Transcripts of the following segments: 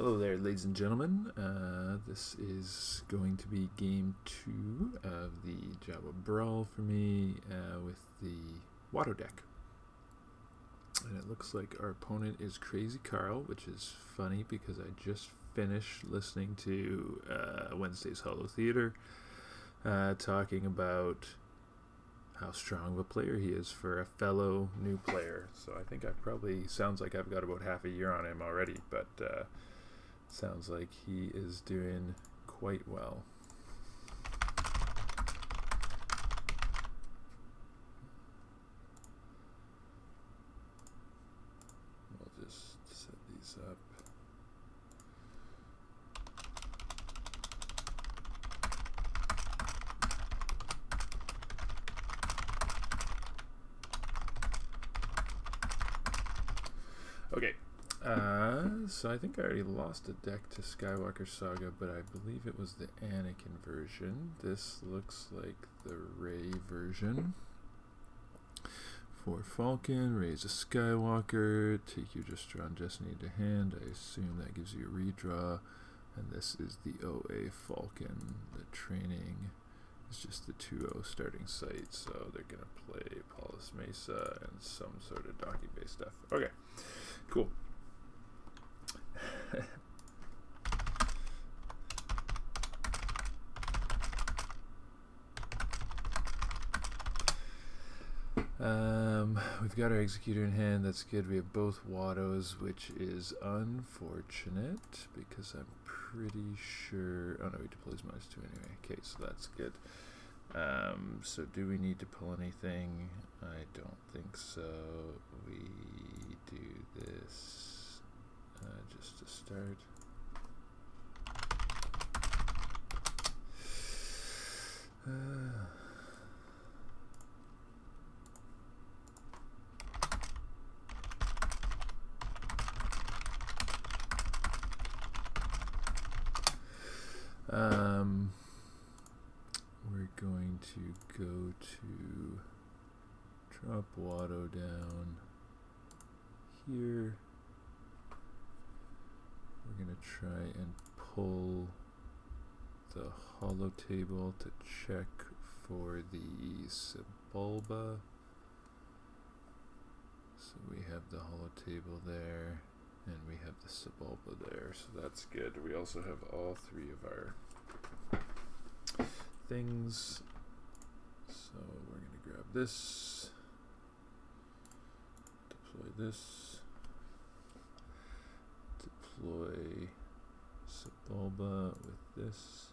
Hello there, ladies and gentlemen. This is going to be game 2 of the Java Brawl for me with the Watto deck. And it looks like our opponent is KrazyKarl, which is funny because I just finished listening to Wednesday's Hollow Theater talking about how strong of a player he is for a fellow new player. So I think sounds like I've got about half a year on him already, but sounds like he is doing quite well. We'll just set these up. Okay. So I think I already lost a deck to Skywalker Saga, but I believe it was the Anakin version. This looks like the Rey version. For Falcon, raise a Skywalker, take your Just Drawn Destiny to hand. I assume that gives you a redraw. And this is the OA Falcon. The training is just the 2-0 starting site, so they're going to play Paulus Mesa and some sort of docking-based stuff. Okay, cool. We've got our Executor in hand. That's good. We have both Wattos, which is unfortunate because I'm pretty sure... Oh no, he deploys -2 anyway. Okay, so that's good. So do we need to pull anything? I don't think so. We do this just to start. We're going to go to drop Watto down here. We're going to try and pull the hollow table to check for the Sebulba. So we have the hollow table there, and we have the Sebulba there, so that's good. We also have all 3 of our things. So we're going to grab this, deploy this, deploy Sebulba with this.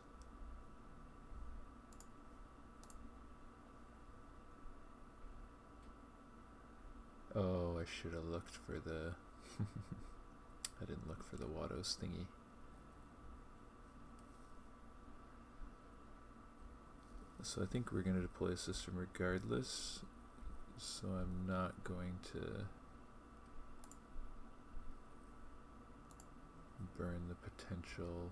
Oh, I should have looked for the... I didn't look for the Watto's thingy. So I think we're going to deploy a system regardless. So I'm not going to burn the potential.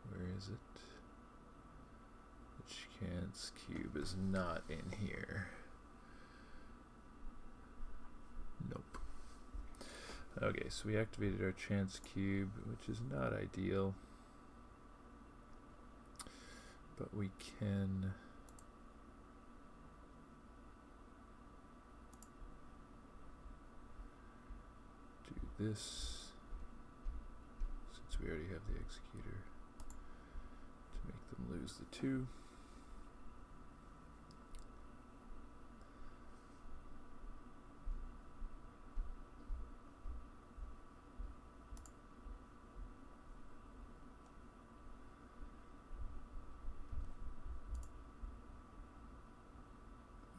Where is it? The chance cube is not in here. Nope. Okay, so we activated our chance cube, which is not ideal, but we can do this since we already have the executor to make them lose the 2.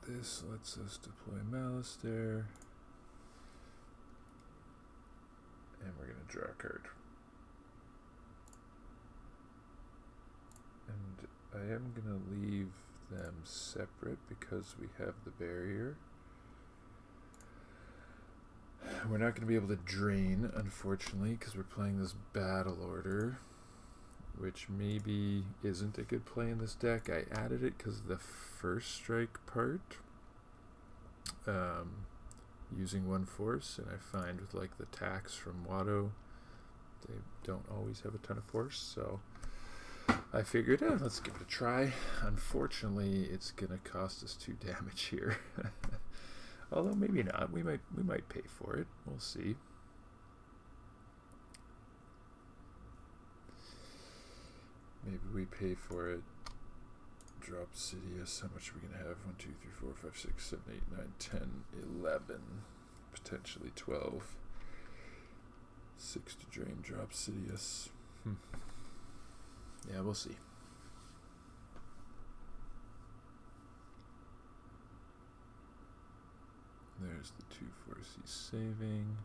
This lets us deploy Malice there, and we're going to draw a card. And I am going to leave them separate because we have the barrier. We're not going to be able to drain, unfortunately, because we're playing this battle order. which maybe isn't a good play in this deck. I added it because of the first strike part. using one force, and I find with like the tax from Watto, they don't always have a ton of force, so I figured, let's give it a try. Unfortunately, it's gonna cost us 2 damage here. Although maybe not. We might pay for it. We'll see. Maybe we pay for it. Drop Sidious. How much are we gonna have? 1, 2, 3, 4, 5, 6, 7, 8, 9, 10, 11, potentially 12. 6 to drain. Drop Sidious. Yeah, we'll see. There's the 2 force he's saving.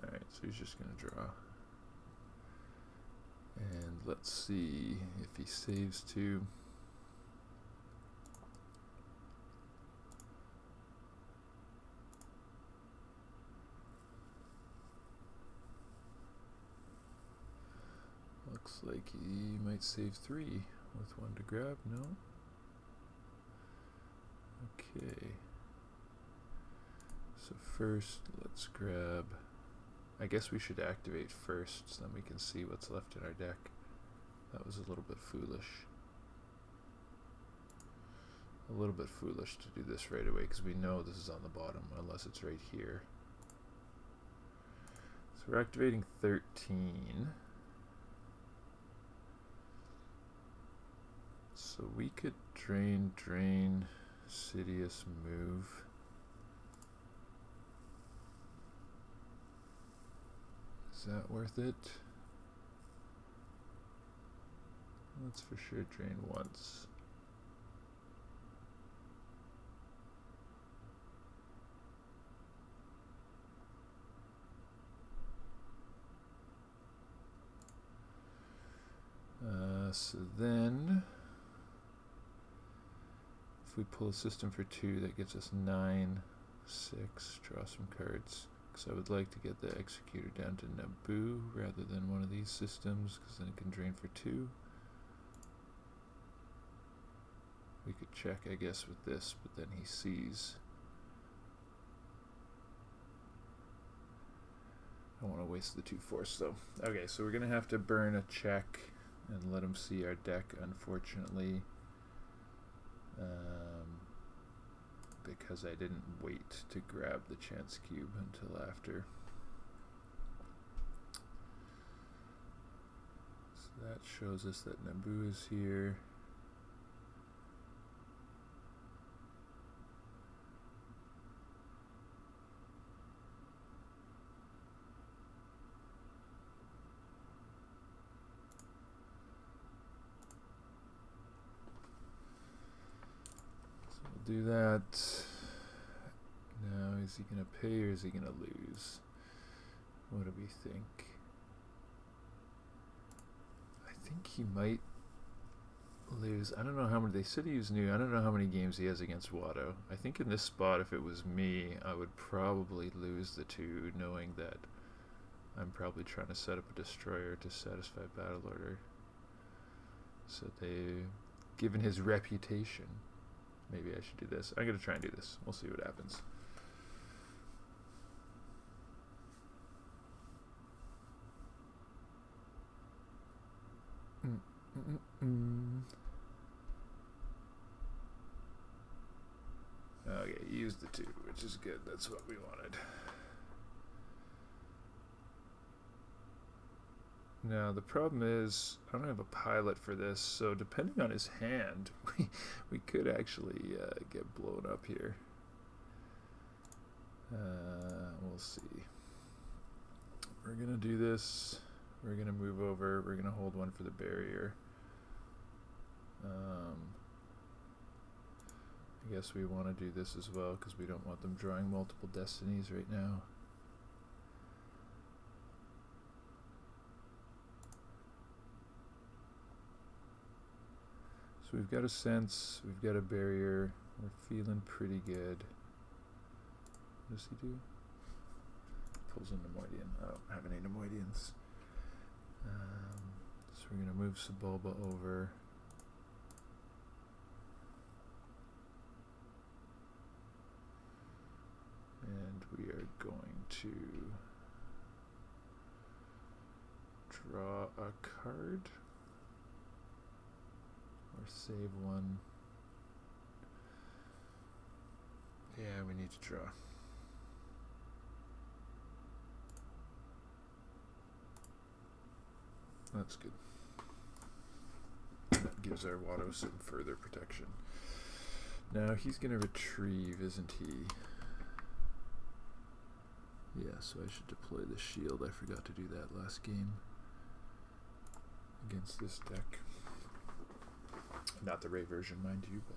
Alright, so he's just going to draw. And let's see if he saves 2. Looks like he might save 3 with 1 to grab. No? Okay. So first, let's grab... I guess we should activate first, so then we can see what's left in our deck. That was a little bit foolish. A little bit foolish to do this right away, because we know this is on the bottom, unless it's right here. So we're activating 13. So we could drain, Sidious, move. Is that worth it? Let's for sure drain once. So then, if we pull a system for 2, that gives us 9, 6, draw some cards. Because I would like to get the executor down to Naboo rather than one of these systems, because then it can drain for 2. We could check, I guess, with this, but then he sees. I don't want to waste the 2 force though. Okay, so we're going to have to burn a check and let him see our deck, unfortunately. Because I didn't wait to grab the chance cube until after. So that shows us that Naboo is here. Do that. Now, is he going to pay or is he going to lose? What do we think? I think he might lose. I don't know how many. They said he was new. I don't know how many games he has against Watto. I think in this spot, if it was me, I would probably lose the 2, knowing that I'm probably trying to set up a destroyer to satisfy battle order. So they've given his reputation. Maybe I should do this. I'm going to try and do this. We'll see what happens. Okay, use the 2, which is good. That's what we wanted. Now, the problem is, I don't have a pilot for this, so depending on his hand, we could actually get blown up here. We'll see. We're going to do this. We're going to move over. We're going to hold 1 for the barrier. I guess we want to do this as well, because we don't want them drawing multiple destinies right now. So we've got a sense, we've got a barrier, we're feeling pretty good. What does he do? Pulls a Nemoidian. I don't have any Nemoidians. So we're going to move Sebulba over. And we are going to draw a card. Or save one. Yeah, we need to draw. That's good. That gives our Watto some further protection. Now he's going to retrieve, isn't he? Yeah, so I should deploy the shield. I forgot to do that last game against this deck. Not the Ray version, mind you, but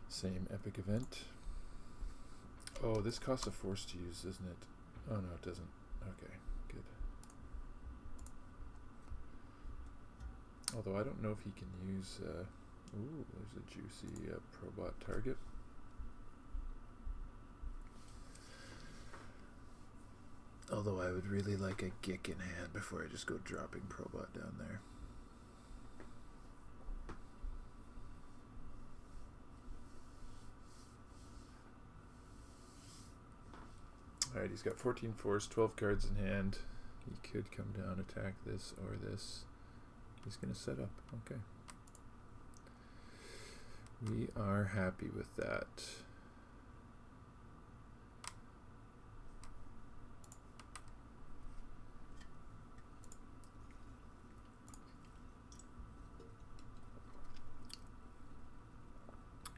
same epic event. Oh, this costs a force to use, doesn't it? Oh, no, it doesn't. Okay, good. Although I don't know if he can use... ooh, there's a juicy Probot target. Although I would really like a Gick in hand before I just go dropping Probot down there. Alright, he's got 14 force, 12 cards in hand. He could come down, attack this or this. He's going to set up. Okay. We are happy with that.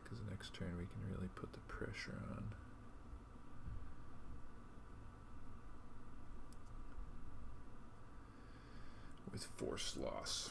Because next turn we can really put the pressure on. With force loss.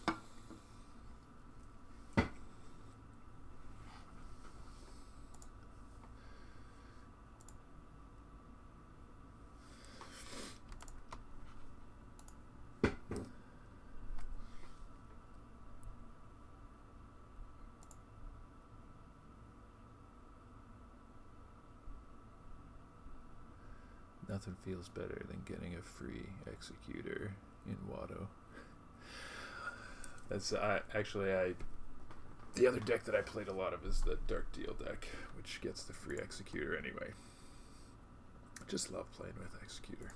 Nothing feels better than getting a free executor in Watto. That's the other deck that I played a lot of is the Dark Deal deck, which gets the free executor anyway. I just love playing with executor.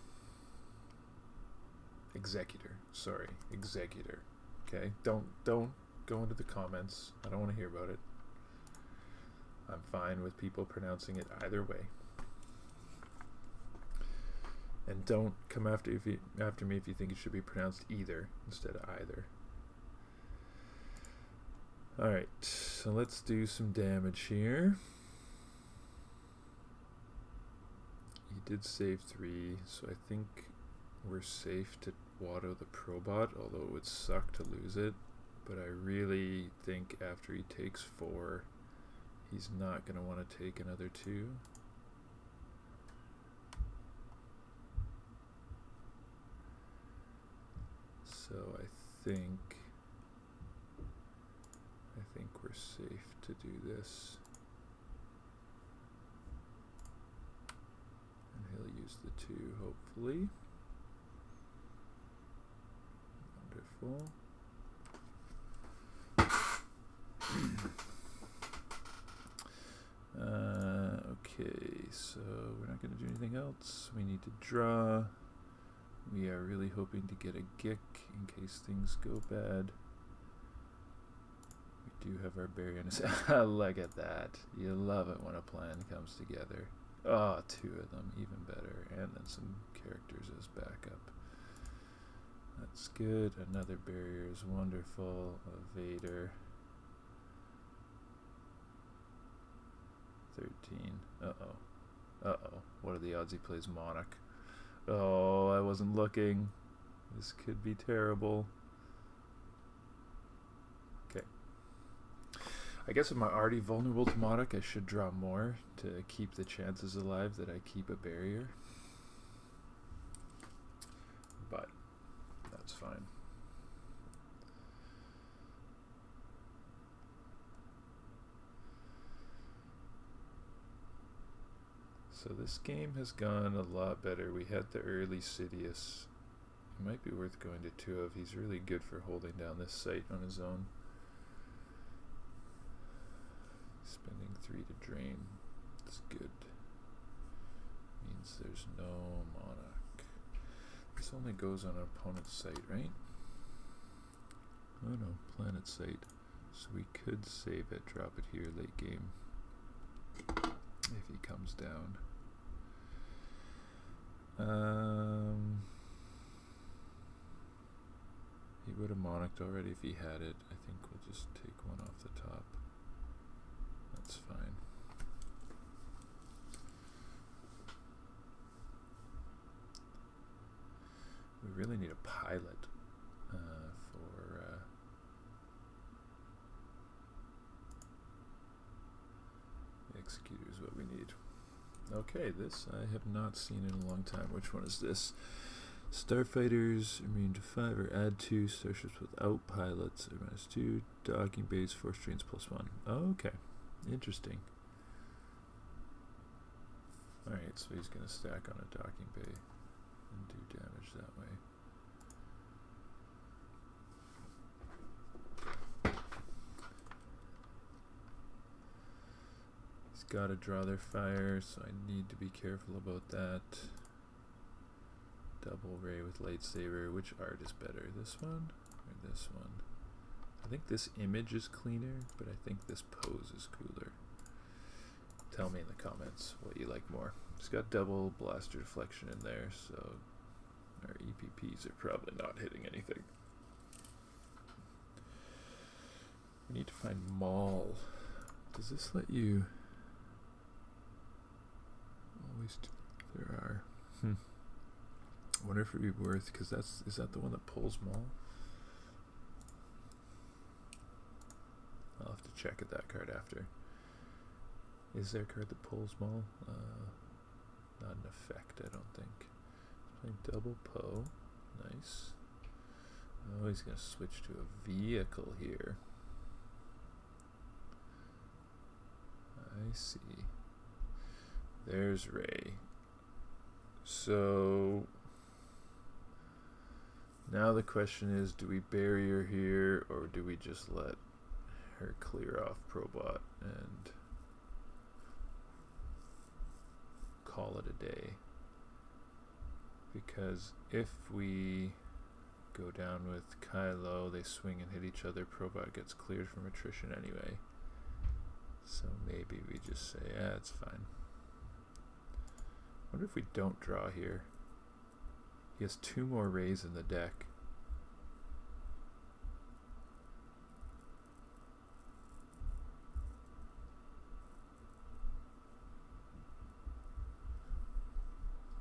Executor, sorry, executor. Okay, don't go into the comments. I don't want to hear about it. I'm fine with people pronouncing it either way. And don't come after me if you think it should be pronounced either instead of either. Alright, so let's do some damage here. He did save 3, so I think we're safe to Watto the Probot, although it would suck to lose it. But I really think after he takes 4, he's not going to want to take another 2. So I think we're safe to do this. And he'll use the 2, hopefully. Wonderful. Okay, so we're not going to do anything else. We need to draw. We are really hoping to get a Gick in case things go bad. We do have our barrier in his... Look at that. You love it when a plan comes together. Oh, 2 of them, even better. And then some characters as backup. That's good. Another barrier is wonderful. A Vader. 13. Uh-oh. Uh-oh. What are the odds he plays Monarch? Oh, I wasn't looking. This could be terrible. Okay. I guess if I'm already vulnerable to Monarch, I should draw more to keep the chances alive that I keep a barrier. But that's fine. So this game has gone a lot better. We had the early Sidious. It might be worth going to 2 of. He's really good for holding down this site on his own. Spending 3 to drain. That's good. Means there's no monarch. This only goes on an opponent's site, right? Oh no, planet site. So we could save it, drop it here late game. If he comes down. He would have monarched already if he had it. I think we'll just take one off the top. That's fine. We really need a pilot for the executor is what we need. Okay, this I have not seen in a long time. Which one is this? Starfighters immune to 5 or add 2. Starships without pilots are -2. Docking bays, force trains +1. Oh, okay, interesting. Alright, so he's going to stack on a docking bay and do damage that way. He's got to draw their fire, so I need to be careful about that. Double ray with lightsaber. Which art is better? This one or this one? I think this image is cleaner, but I think this pose is cooler. Tell me in the comments what you like more. It's got double blaster deflection in there, so our EPPs are probably not hitting anything. We need to find Maul. Does this let you... Always there are. I wonder if it would be worth, because is that the one that pulls Maul? I'll have to check at that card after. Is there a card that pulls Maul? Not an effect, I don't think. Playing double Poe. Nice. Oh, he's going to switch to a vehicle here. I see. There's Rey. So now the question is, do we bury her here or do we just let her clear off Probot and call it a day? Because if we go down with Kylo, they swing and hit each other, Probot gets cleared from attrition anyway. So maybe we just say, yeah, it's fine. I wonder if we don't draw here. He has 2 more Rays in the deck.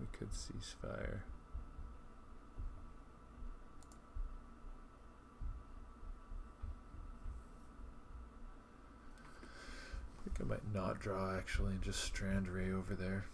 We could cease fire. I think I might not draw actually and just strand Rey over there.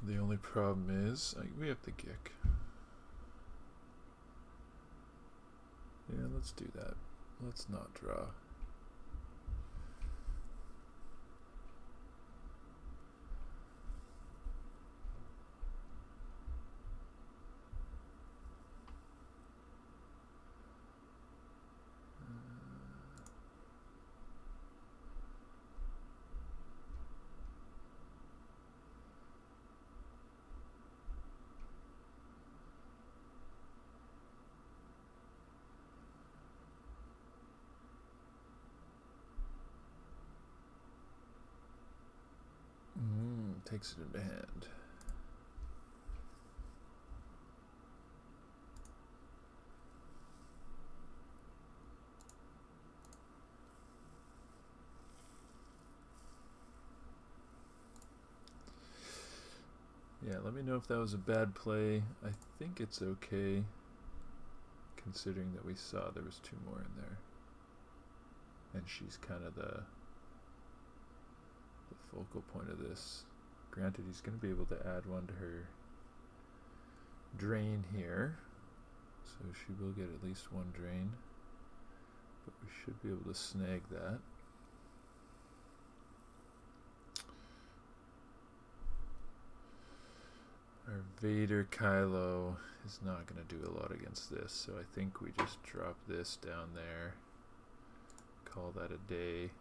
The only problem is we have the Gick. Yeah, let's do that. Let's not draw. Takes it into hand. Yeah, let me know if that was a bad play. I think it's okay, considering that we saw there was 2 more in there. And she's kind of the focal point of this. Granted, he's going to be able to add one to her drain here, so she will get at least one drain, but we should be able to snag that. Our Vader Kylo is not going to do a lot against this, so I think we just drop this down there, call that a day,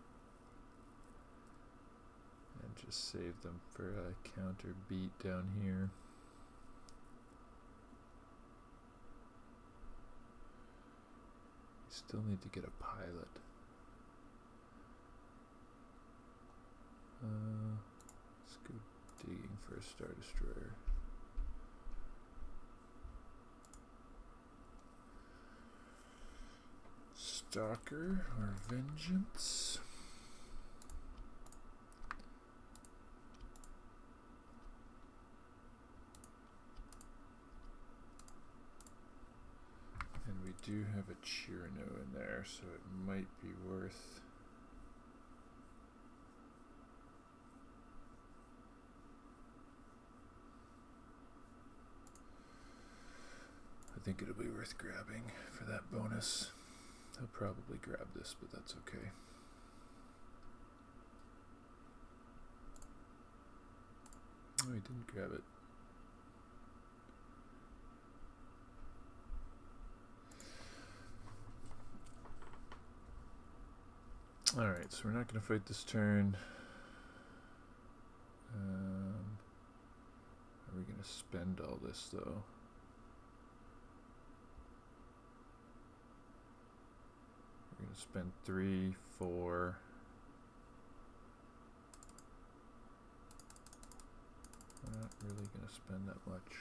and just save them for a counter beat down here. We still need to get a pilot. Let's go digging for a Star Destroyer. Stalker or Vengeance. And we do have a Chirano in there, so it might be worth I think it'll be worth grabbing for that bonus. I'll probably grab this, but that's okay. Oh, he didn't grab it. Alright, so we're not going to fight this turn. Are we going to spend all this, though? We're going to spend 3, 4. We're not really going to spend that much.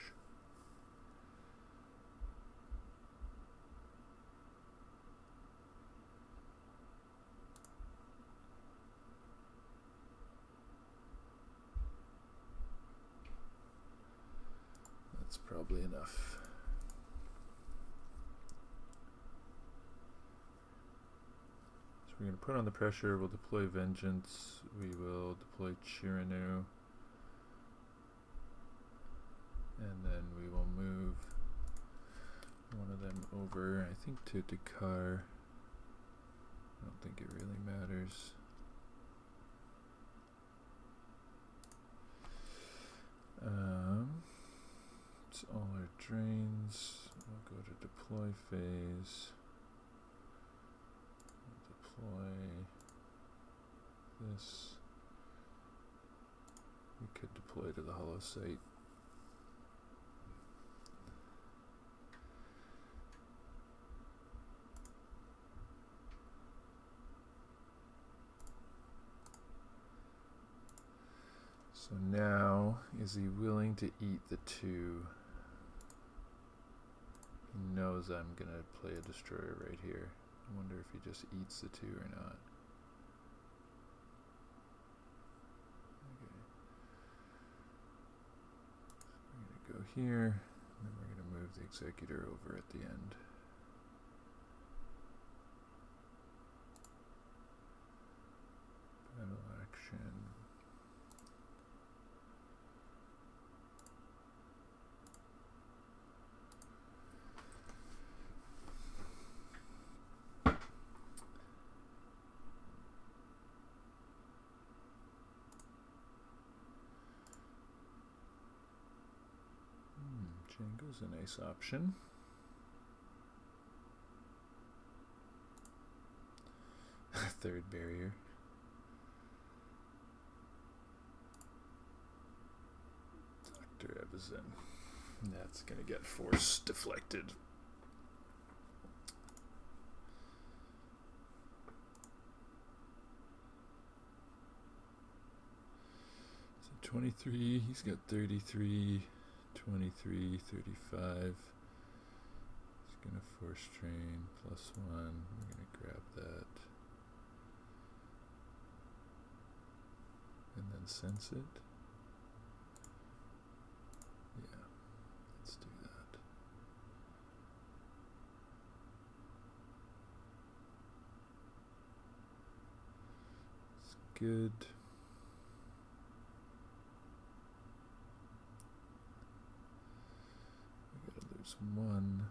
That's probably enough. We're going to put on the pressure, we'll deploy Vengeance, we will deploy Chirano, and then we will move one of them over, I think to Dakar. I don't think it really matters. It's all our drains, we'll go to deploy phase. This we could deploy to the hollow site. So now, is he willing to eat the 2? He knows I'm gonna play a destroyer right here. I wonder if he just eats the 2 or not. Okay. So we're going to go here, and then we're going to move the executor over at the end. Battle action. Django's a nice option. Third barrier. Dr. Evazan. That's going to get force deflected. So 23, he's got 33. 23, 35. He's gonna force train +1. We're gonna grab that. And then sense it. Yeah, let's do that. It's good. 1.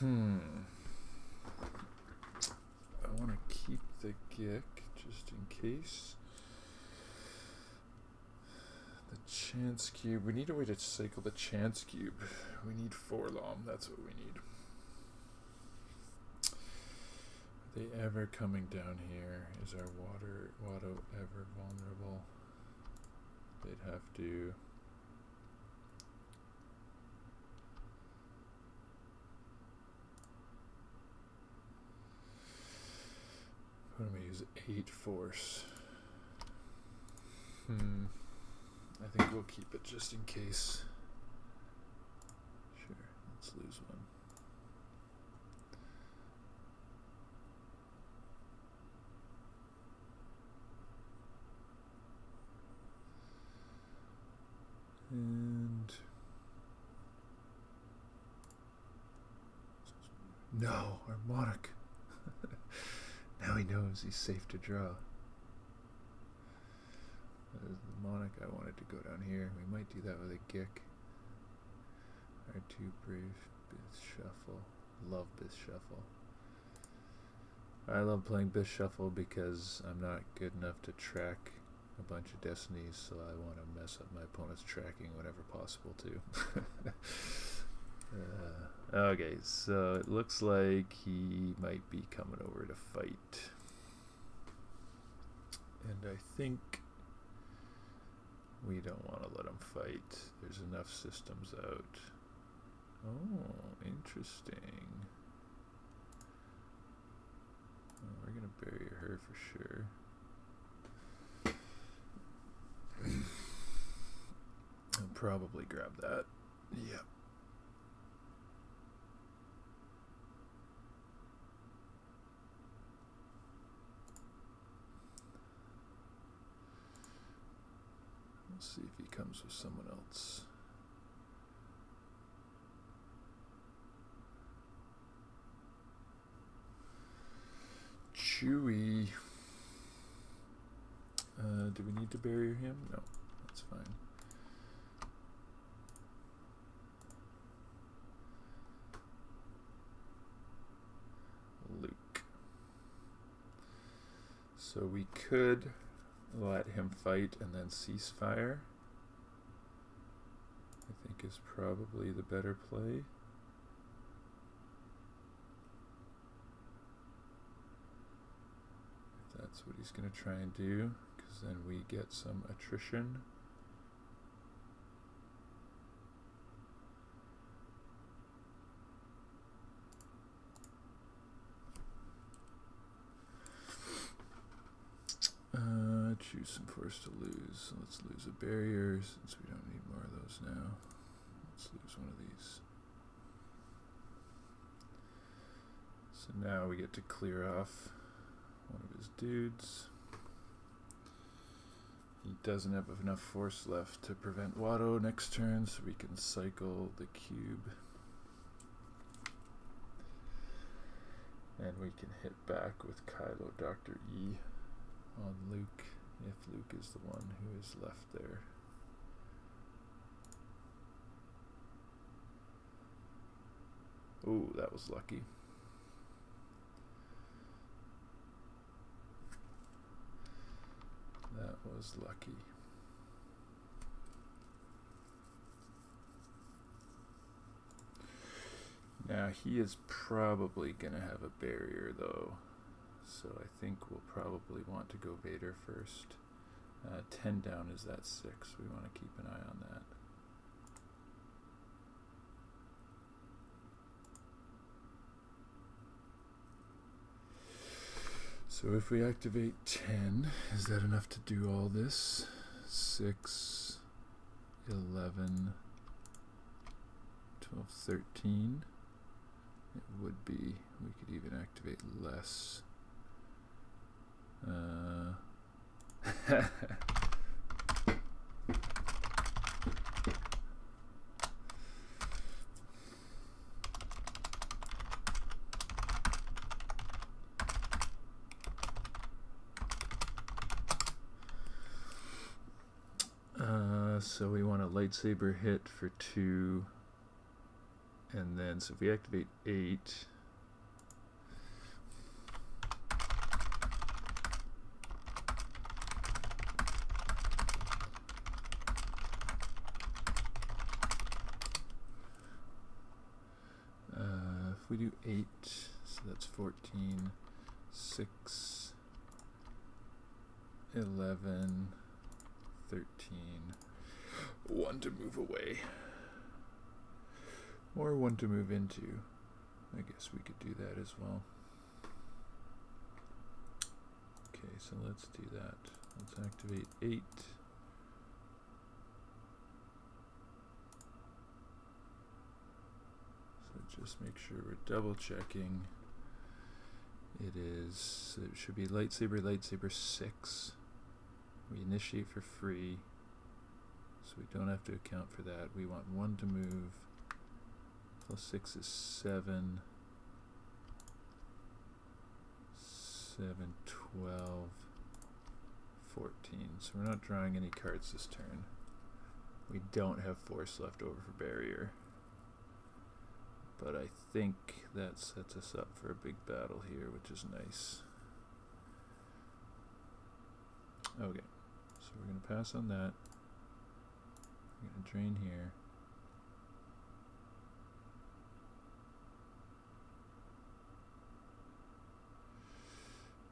I want to keep the Gick just in case. The chance cube. We need a way to cycle the chance cube. We need 4 lom. That's what we need. Are they ever coming down here? Is our Watto ever vulnerable? They'd have to. I'm going to use 8 force. I think we'll keep it just in case. Sure, let's lose one. And no, our monarch. Now he knows he's safe to draw. That is the monarch. I wanted to go down here. We might do that with a Gick. R2 brave, Biz shuffle. Love Biz shuffle. I love playing Biz shuffle because I'm not good enough to track a bunch of destinies, so I want to mess up my opponent's tracking whenever possible too. Okay, so it looks like he might be coming over to fight. And I think we don't want to let him fight. There's enough systems out. Oh, interesting. Oh, we're going to bury her for sure. I'll probably grab that. Yep. Let's see if he comes with someone else. Chewy. Do we need to bury him? No, that's fine. Luke. So we could let him fight and then cease fire. I think is probably the better play. If that's what he's going to try and do, because then we get some attrition. Choose some force to lose. So let's lose a barrier since we don't need more of those now. Let's lose one of these. So now we get to clear off one of his dudes. He doesn't have enough force left to prevent Watto next turn, so we can cycle the cube. And we can hit back with Kylo Dr. E on Luke, if Luke is the one who is left there. Ooh, that was lucky. That was lucky. Now he is probably going to have a barrier though. So I think we'll probably want to go Vader first. 10 down is that 6. We want to keep an eye on that. So if we activate 10, is that enough to do all this? 6, 11, 12, 13. It would be. We could even activate less. So we want a lightsaber hit for 2, and then so if we activate 8, if we do 8, so that's 14, 6, 11, 13, 1 to move away, or 1 to move into. I guess we could do that as well. Okay, so let's do that. Let's activate 8. So just make sure we're double checking. It is, so it should be lightsaber, lightsaber 6. We initiate for free, so we don't have to account for that. We want 1 to move, plus 6 is 7, 7, 12, 14. So we're not drawing any cards this turn. We don't have force left over for barrier. But I think that sets us up for a big battle here, which is nice. Okay, so we're going to pass on that. We're going to drain here.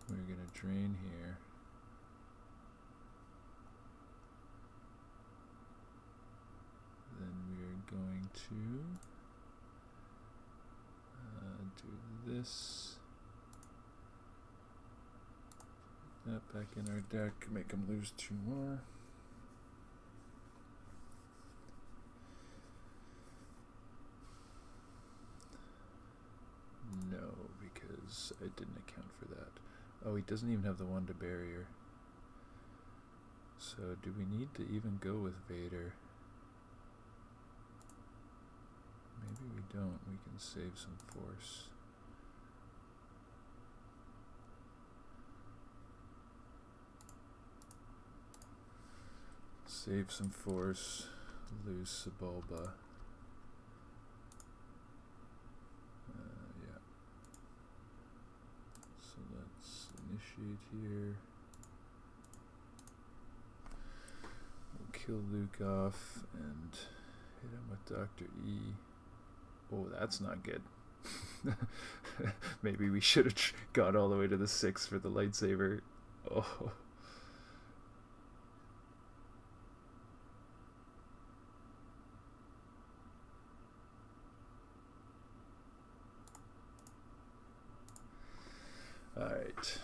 We're going to drain here. Then we're going to do this. Put that back in our deck, make them lose 2 more. No, because I didn't account for that. Oh, he doesn't even have the 1 to barrier. So do we need to even go with Vader? Maybe we don't. We can save some force. Save some force. Lose Sebulba. Yeah. So let's initiate here. We'll kill Luke off and hit him with Dr. E. Oh, that's not good. Maybe we should have got all the way to the 6 for the lightsaber. Oh. All right.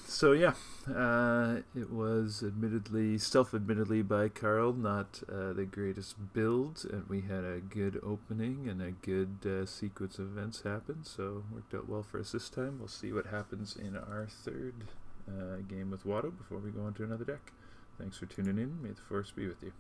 So yeah, it was self-admittedly by Karl, not the greatest build, and we had a good opening and a good sequence of events happen, so worked out well for us this time. We'll see what happens in our third game with Watto before we go on to another deck. Thanks for tuning in. May the Force be with you.